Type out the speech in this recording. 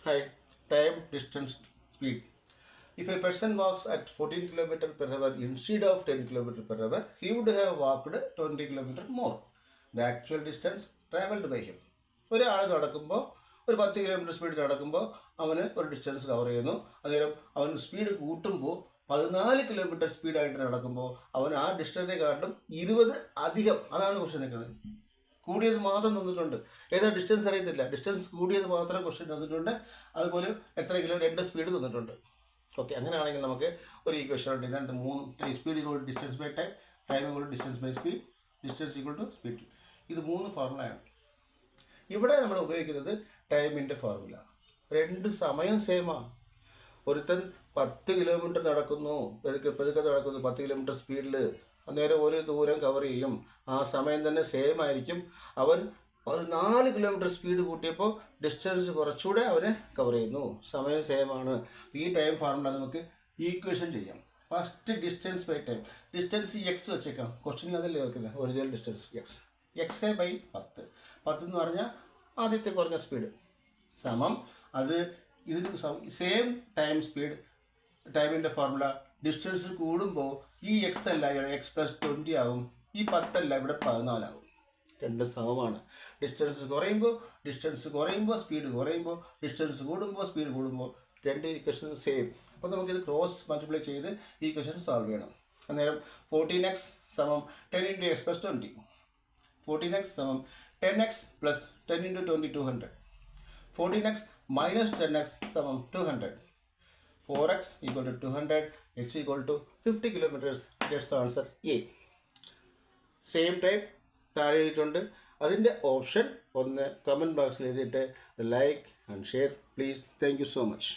Hi, time, distance, speed. If a person walks at 14 km per hour instead of 10 km per hour, he would have walked 20 km more. The actual distance traveled by him. ഒരാൾ നടക്കുമ്പോൾ ഒരു 10 kilometre സ്പീഡിൽ നടക്കുമ്പോൾ അവന് ഒരു distance cover ചെയ്യുന്നു. അന്നേരം അവൻ സ്പീഡ് കൂട്ടുമ്പോൾ 14 കിലോമീറ്റർ സ്പീഡായിട്ട് നടക്കുമ്പോൾ അവൻ ആ ഡിസ്റ്റൻസിനെക്കാട്ടിലും 20 അധികം. അതാണ് ക്വസ്റ്റ്യൻ നിൽക്കുന്നത്. കൂടിയത് മാത്രം തന്നിട്ടുണ്ട്. ഏതാ ഡിസ്റ്റൻസ് അറിയത്തില്ല. ഡിസ്റ്റൻസ് കൂടിയത് മാത്രം ക്വസ്റ്റ്യൻ തന്നിട്ടുണ്ട്. അതുപോലെ എത്ര കിലോ 2 സ്പീഡ് തന്നിട്ടുണ്ട്. ഓക്കെ, അങ്ങനെയാണെങ്കിൽ നമുക്ക് ഒരു ഈക്വേഷൻ ഉണ്ട്. ഇതാണ്ട് 3 speed equal distance by time, time equal distance by speed, distance equal to speed. ഇത് 3 ഫോർമുലയാണ്. ഇവിടെ നമ്മൾ ഉപയോഗിക്കുന്നത് ടൈമിൻ്റെ ഫോർമുല. 2 സമയം സെയിമാണ്. ഒരുത്തൻ 10 കിലോമീറ്റർ നടക്കുന്നു, പതുക്കെ നടക്കുന്നു 10 കിലോമീറ്റർ സ്പീഡിൽ, അന്നേരം ഒരു ദൂരം കവർ ചെയ്യും. ആ സമയം തന്നെ സെയിം ആയിരിക്കും. അവൻ 14 കിലോമീറ്റർ സ്പീഡ് കൂട്ടിയപ്പോൾ ഡിസ്റ്റൻസ് കുറച്ചുകൂടെ അവനെ കവർ ചെയ്യുന്നു. സമയം സെയിം ആണ്. ഈ ടൈം ഫോർമുല നമുക്ക് ഈക്വേഷൻ ചെയ്യാം. First distance by time. Distance x വെച്ചേക്കാം. ക്വസ്റ്റ്യനിൽ അതല്ലേ വെക്കുന്നത്, original distance x. X by 10. 10 എന്ന് പറഞ്ഞാൽ ആദ്യത്തെ കുറഞ്ഞ സ്പീഡ് സമം അത് ഇതിന് സെയിം ടൈം സ്പീഡ്. ടൈമിൻ്റെ ഫോർമുല ഡിസ്റ്റൻസ് കൂടുമ്പോൾ ഈ എക്സ് അല്ല ഇവിടെ എക്സ് പ്ലസ് 20 ആകും. ഈ 10 അല്ല ഇവിടെ 14 ആകും. 2 സമമാണ്. ഡിസ്റ്റൻസ് കുറയുമ്പോൾ സ്പീഡ് കുറയുമ്പോൾ, ഡിസ്റ്റൻസ് കൂടുമ്പോൾ സ്പീഡ് കൂടുമ്പോൾ 2 ഇക്വേഷൻ സെയിം. അപ്പോൾ നമുക്കിത് ക്രോസ് മൾട്ടിപ്ലൈ ചെയ്ത് ഈ ഇക്വേഷൻ സോൾവ് ചെയ്യണം. അന്നേരം 14x സമം 10 × x പ്ലസ് 20. 14x സമം 10x plus 10 × 20 200. 14x minus 10x സമം 200. 4x equal to 200, x equal to 50 kilometers. That's the answer A. Same type താഴെ എഴുതിയിട്ടുണ്ട്. അതിൻ്റെ ഓപ്ഷൻ ഒന്ന് കമൻറ്റ് ബോക്സിൽ എഴുതിയിട്ട് like and share please. Thank you so much.